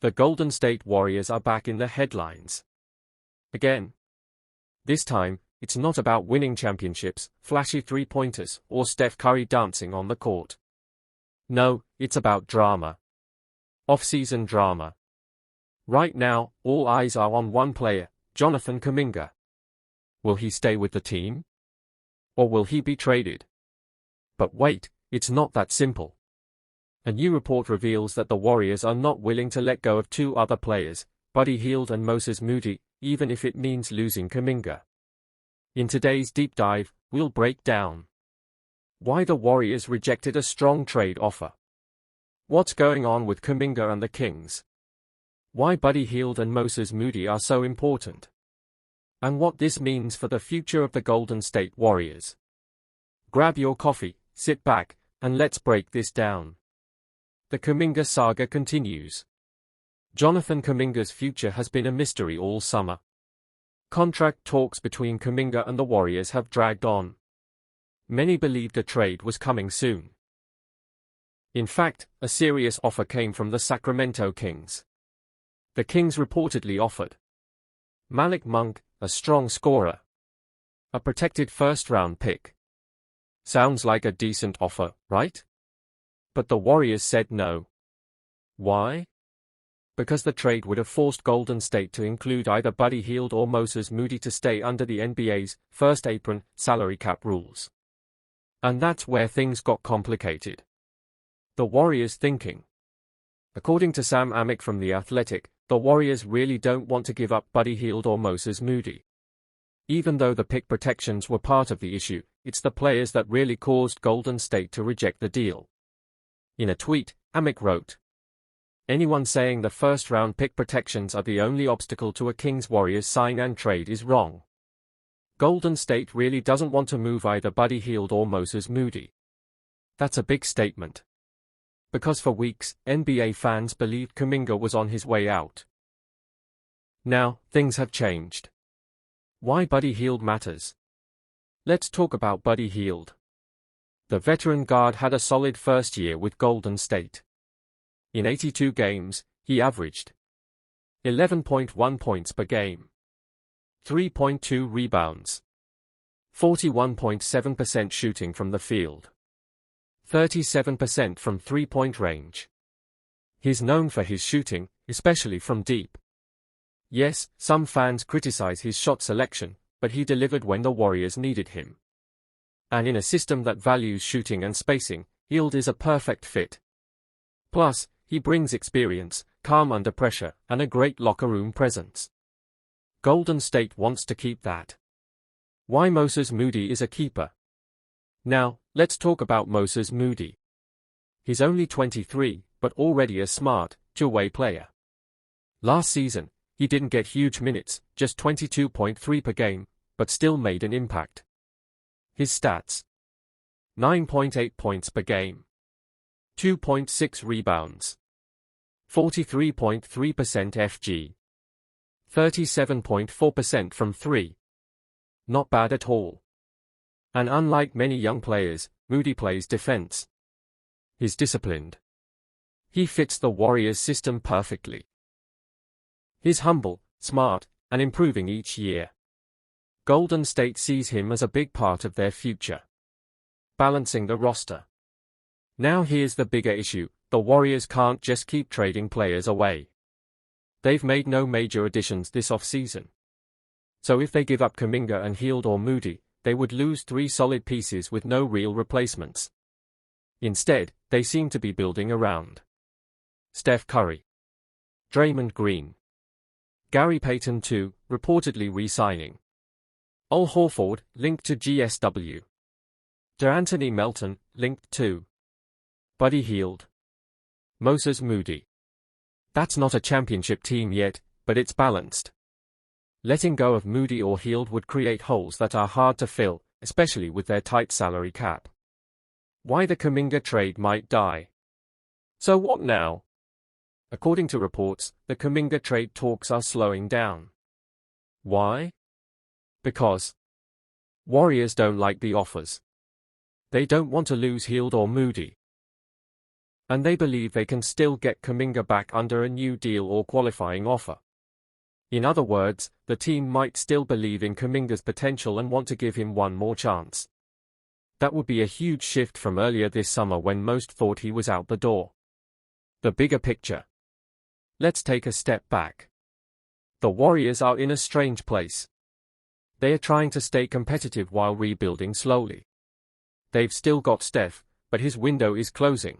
The Golden State Warriors are back in the headlines. Again. This time, it's not about winning championships, flashy three-pointers, or Steph Curry dancing on the court. No, it's about drama. Off-season drama. Right now, all eyes are on one player, Jonathan Kuminga. Will he stay with the team? Or will he be traded? But wait, it's not that simple. A new report reveals that the Warriors are not willing to let go of two other players, Buddy Hield and Moses Moody, even if it means losing Kuminga. In today's deep dive, we'll break down why the Warriors rejected a strong trade offer, what's going on with Kuminga and the Kings, why Buddy Hield and Moses Moody are so important, and what this means for the future of the Golden State Warriors. Grab your coffee, sit back, and let's break this down. The Kuminga saga continues. Jonathan Kuminga's future has been a mystery all summer. Contract talks between Kuminga and the Warriors have dragged on. Many believed a trade was coming soon. In fact, a serious offer came from the Sacramento Kings. The Kings reportedly offered Malik Monk, a strong scorer, a protected first-round pick. Sounds like a decent offer, right? But the Warriors said no. Why? Because the trade would have forced Golden State to include either Buddy Hield or Moses Moody to stay under the NBA's first apron salary cap rules. And that's where things got complicated. The Warriors thinking. According to Sam Amick from The Athletic, the Warriors really don't want to give up Buddy Hield or Moses Moody. Even though the pick protections were part of the issue, it's the players that really caused Golden State to reject the deal. In a tweet, Amick wrote, "Anyone saying the first-round pick protections are the only obstacle to a Kings-Warriors sign-and trade is wrong. Golden State really doesn't want to move either Buddy Hield or Moses Moody. That's a big statement. Because for weeks, NBA fans believed Kuminga was on his way out. Now, things have changed. Why Buddy Hield matters. Let's talk about Buddy Hield. The veteran guard had a solid first year with Golden State. In 82 games, he averaged 11.1 points per game, 3.2 rebounds, 41.7% shooting from the field, 37% from three-point range. He's known for his shooting, especially from deep. Yes, some fans criticize his shot selection, but he delivered when the Warriors needed him. And in a system that values shooting and spacing, Hield is a perfect fit. Plus, he brings experience, calm under pressure, and a great locker room presence. Golden State wants to keep that. Why Moses Moody is a keeper. Now, let's talk about Moses Moody. He's only 23, but already a smart, two-way player. Last season, he didn't get huge minutes, just 22.3 per game, but still made an impact. His stats: 9.8 points per game, 2.6 rebounds, 43.3% FG, 37.4% from three. Not bad at all. And unlike many young players, Moody plays defense. He's disciplined. He fits the Warriors' system perfectly. He's humble, smart, and improving each year. Golden State sees him as a big part of their future. Balancing the roster. Now here's the bigger issue: the Warriors can't just keep trading players away. They've made no major additions this offseason. So if they give up Kuminga and Hield or Moody, they would lose three solid pieces with no real replacements. Instead, they seem to be building around Steph Curry, Draymond Green, Gary Payton too, reportedly re-signing. Al Horford, linked to GSW. DeAnthony Melton, linked to Buddy Hield. Moses Moody. That's not a championship team yet, but it's balanced. Letting go of Moody or Hield would create holes that are hard to fill, especially with their tight salary cap. Why the Kuminga trade might die. So what now? According to reports, the Kuminga trade talks are slowing down. Why? Because Warriors don't like the offers. They don't want to lose Hield or Moody. And they believe they can still get Kuminga back under a new deal or qualifying offer. In other words, the team might still believe in Kuminga's potential and want to give him one more chance. That would be a huge shift from earlier this summer when most thought he was out the door. The bigger picture. Let's take a step back. The Warriors are in a strange place. They are trying to stay competitive while rebuilding slowly. They've still got Steph, but his window is closing.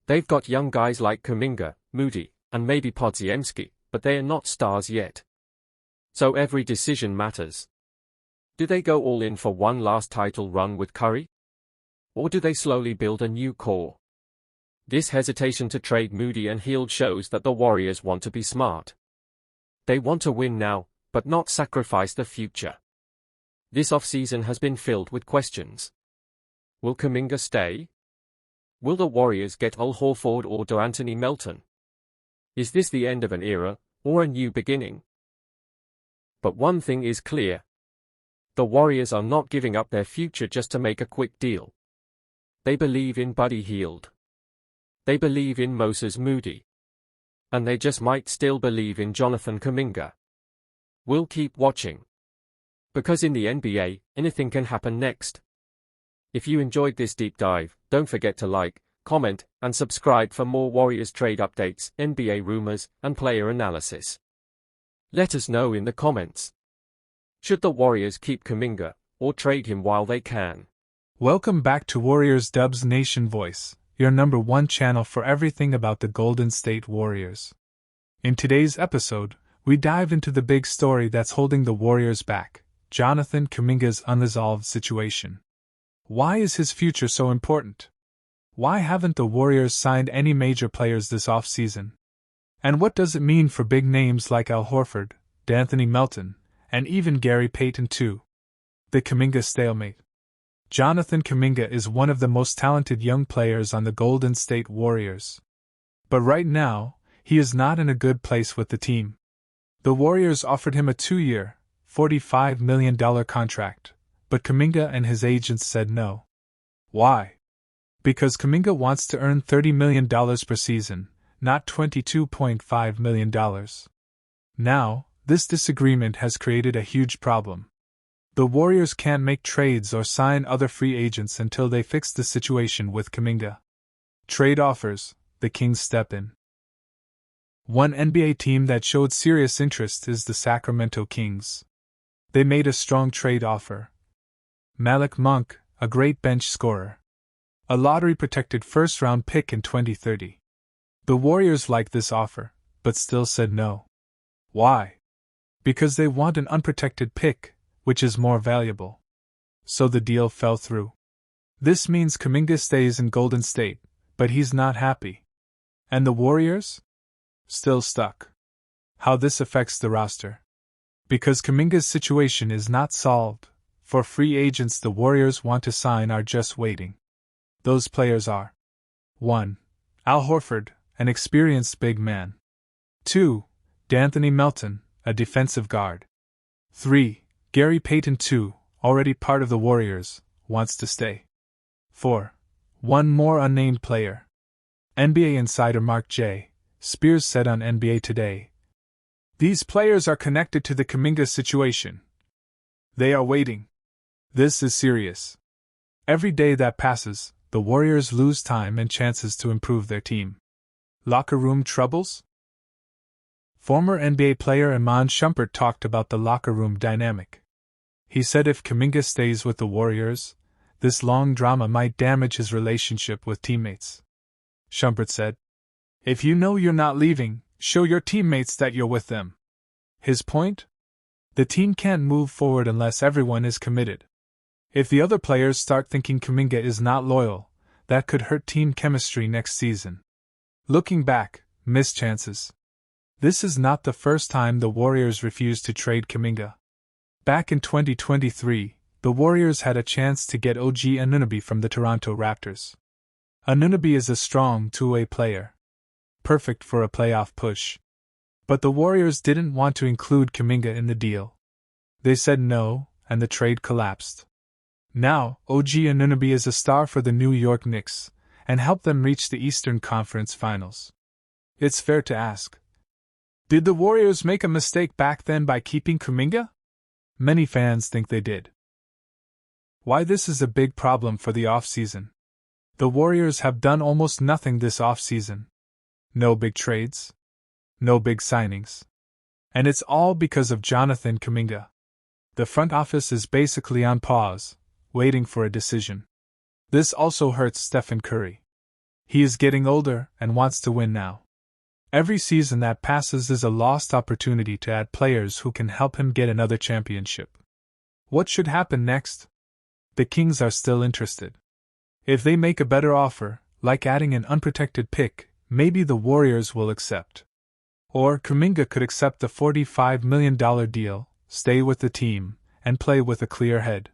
They've got young guys like Kuminga, Moody, and maybe Podziemski, but they are not stars yet. So every decision matters. Do they go all in for one last title run with Curry? Or do they slowly build a new core? This hesitation to trade Moody and Hield shows that the Warriors want to be smart. They want to win now, but not sacrifice the future. This offseason has been filled with questions. Will Kuminga stay? Will the Warriors get Al Horford or De'Anthony Melton? Is this the end of an era, or a new beginning? But one thing is clear. The Warriors are not giving up their future just to make a quick deal. They believe in Buddy Hield. They believe in Moses Moody. And they just might still believe in Jonathan Kuminga. We'll keep watching. Because in the NBA, anything can happen next. If you enjoyed this deep dive, don't forget to like, comment, and subscribe for more Warriors trade updates, NBA rumors, and player analysis. Let us know in the comments. Should the Warriors keep Kuminga, or trade him while they can? Welcome back to Warriors Dubs Nation Voice, your #1 channel for everything about the Golden State Warriors. In today's episode, we dive into the big story that's holding the Warriors back, Jonathan Kuminga's unresolved situation. Why is his future so important? Why haven't the Warriors signed any major players this offseason? And what does it mean for big names like Al Horford, De'Anthony Melton, and even Gary Payton II? The Kuminga stalemate. Jonathan Kuminga is one of the most talented young players on the Golden State Warriors. But right now, he is not in a good place with the team. The Warriors offered him a 2-year, $45 million contract, but Kuminga and his agents said no. Why? Because Kuminga wants to earn $30 million per season, not $22.5 million. Now, this disagreement has created a huge problem. The Warriors can't make trades or sign other free agents until they fix the situation with Kuminga. Trade offers, the Kings step in. One NBA team that showed serious interest is the Sacramento Kings. They made a strong trade offer. Malik Monk, a great bench scorer. A lottery-protected first-round pick in 2030. The Warriors liked this offer, but still said no. Why? Because they want an unprotected pick, which is more valuable. So the deal fell through. This means Kuminga stays in Golden State, but he's not happy. And the Warriors? Still stuck. How this affects the roster. Because Kuminga's situation is not solved, for free agents the Warriors want to sign are just waiting. Those players are 1. Al Horford, an experienced big man. 2. De'Anthony Melton, a defensive guard. 3. Gary Payton II, already part of the Warriors, wants to stay. 4. One more unnamed player. NBA insider Mark J. Spears said on NBA Today, "These players are connected to the Kuminga situation. They are waiting. This is serious. Every day that passes, the Warriors lose time and chances to improve their team." Locker room troubles? Former NBA player Iman Shumpert talked about the locker room dynamic. He said if Kuminga stays with the Warriors, this long drama might damage his relationship with teammates. Shumpert said, "If you know you're not leaving, show your teammates that you're with them." His point? The team can't move forward unless everyone is committed. If the other players start thinking Kuminga is not loyal, that could hurt team chemistry next season. Looking back, missed chances. This is not the first time the Warriors refused to trade Kuminga. Back in 2023, the Warriors had a chance to get OG Anunoby from the Toronto Raptors. Anunoby is a strong two-way player. Perfect for a playoff push. But the Warriors didn't want to include Kuminga in the deal. They said no, and the trade collapsed. Now, OG Anunoby is a star for the New York Knicks, and help them reach the Eastern Conference Finals. It's fair to ask, did the Warriors make a mistake back then by keeping Kuminga? Many fans think they did. Why this is a big problem for the offseason. The Warriors have done almost nothing this offseason. No big trades. No big signings. And it's all because of Jonathan Kuminga. The front office is basically on pause, waiting for a decision. This also hurts Stephen Curry. He is getting older and wants to win now. Every season that passes is a lost opportunity to add players who can help him get another championship. What should happen next? The Kings are still interested. If they make a better offer, like adding an unprotected pick, maybe the Warriors will accept. Or Kuminga could accept the $45 million deal, stay with the team, and play with a clear head.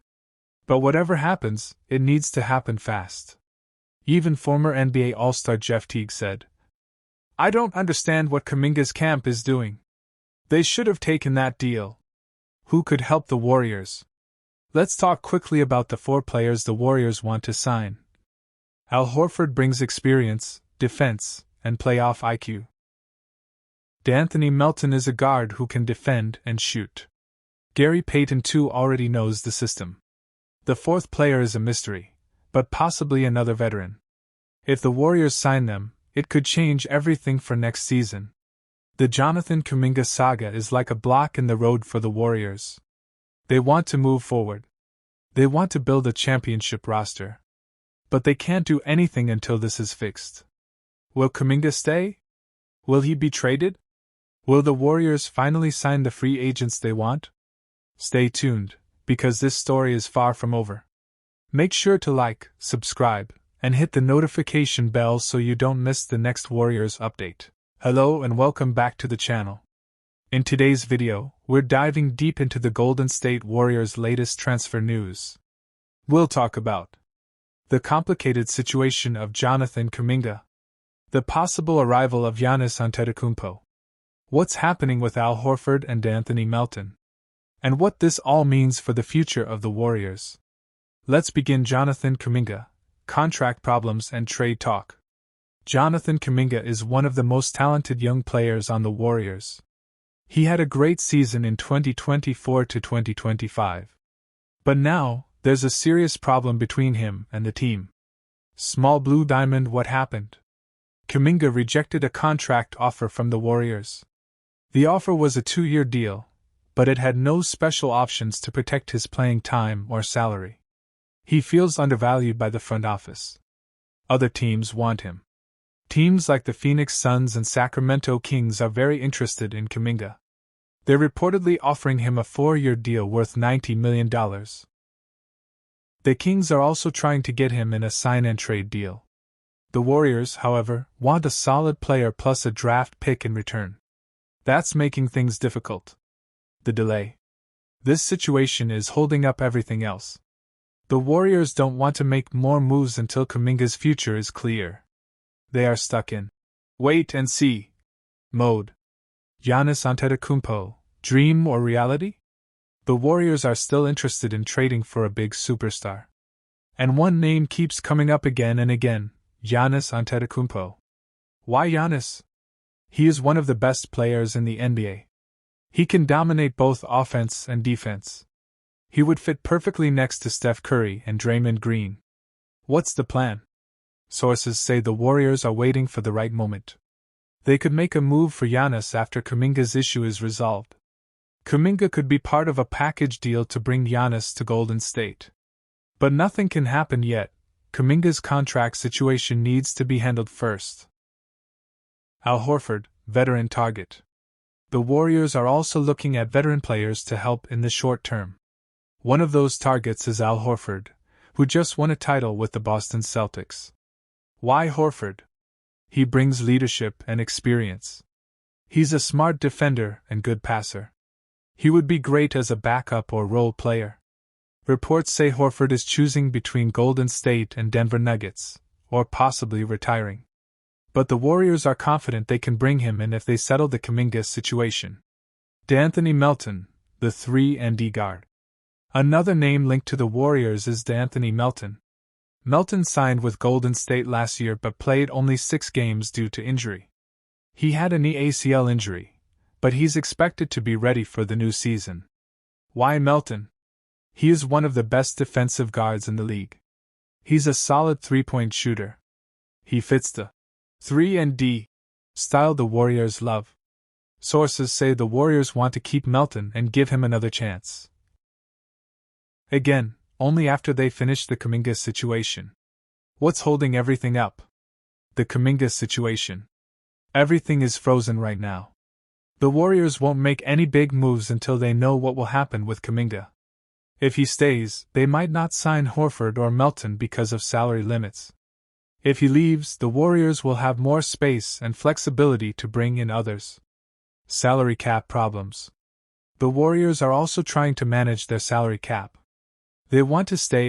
But whatever happens, it needs to happen fast. Even former NBA All-Star Jeff Teague said, "I don't understand what Kuminga's camp is doing. They should have taken that deal." Who could help the Warriors? Let's talk quickly about the 4 players the Warriors want to sign. Al Horford brings experience, defense, and playoff IQ. D'Anthony Melton is a guard who can defend and shoot. Gary Payton too already knows the system. The 4th player is a mystery, but possibly another veteran. If the Warriors sign them, it could change everything for next season. The Jonathan Kuminga saga is like a block in the road for the Warriors. They want to move forward. They want to build a championship roster. But they can't do anything until this is fixed. Will Kuminga stay? Will he be traded? Will the Warriors finally sign the free agents they want? Stay tuned, because this story is far from over. Make sure to like, subscribe, and hit the notification bell so you don't miss the next Warriors update. Hello and welcome back to the channel. In today's video, we're diving deep into the Golden State Warriors' latest transfer news. We'll talk about the complicated situation of Jonathan Kuminga, the possible arrival of Giannis Antetokounmpo, what's happening with Al Horford and D'Anthony Melton, and what this all means for the future of the Warriors. Let's begin. Jonathan Kuminga, contract problems and trade talk. Jonathan Kuminga is one of the most talented young players on the Warriors. He had a great season in 2024 to 2025. But now, there's a serious problem between him and the team. Small Blue Diamond, what happened? Kuminga rejected a contract offer from the Warriors. The offer was a 2-year deal, but it had no special options to protect his playing time or salary. He feels undervalued by the front office. Other teams want him. Teams like the Phoenix Suns and Sacramento Kings are very interested in Kuminga. They're reportedly offering him a 4-year deal worth $90 million. The Kings are also trying to get him in a sign-and-trade deal. The Warriors, however, want a solid player plus a draft pick in return. That's making things difficult. The delay. This situation is holding up everything else. The Warriors don't want to make more moves until Kuminga's future is clear. They are stuck in wait-and-see mode. Giannis Antetokounmpo, dream or reality? The Warriors are still interested in trading for a big superstar. And one name keeps coming up again and again, Giannis Antetokounmpo. Why Giannis? He is one of the best players in the NBA. He can dominate both offense and defense. He would fit perfectly next to Steph Curry and Draymond Green. What's the plan? Sources say the Warriors are waiting for the right moment. They could make a move for Giannis after Kuminga's issue is resolved. Kuminga could be part of a package deal to bring Giannis to Golden State. But nothing can happen yet. Kuminga's contract situation needs to be handled first. Al Horford, veteran target. The Warriors are also looking at veteran players to help in the short term. One of those targets is Al Horford, who just won a title with the Boston Celtics. Why Horford? He brings leadership and experience. He's a smart defender and good passer. He would be great as a backup or role player. Reports say Horford is choosing between Golden State and Denver Nuggets, or possibly retiring. But the Warriors are confident they can bring him in if they settle the Kuminga situation. D'Anthony Melton, the 3-and-D guard. Another name linked to the Warriors is D'Anthony Melton. Melton signed with Golden State last year but played only 6 games due to injury. He had a knee ACL injury, but he's expected to be ready for the new season. Why Melton? He is one of the best defensive guards in the league. He's a solid three-point shooter. He fits the 3-and-D style the Warriors love. Sources say the Warriors want to keep Melton and give him another chance. Again, only after they finish the Kuminga situation. What's holding everything up? The Kuminga situation. Everything is frozen right now. The Warriors won't make any big moves until they know what will happen with Kuminga. If he stays, they might not sign Horford or Melton because of salary limits. If he leaves, the Warriors will have more space and flexibility to bring in others. Salary cap problems. The Warriors are also trying to manage their salary cap. They want to stay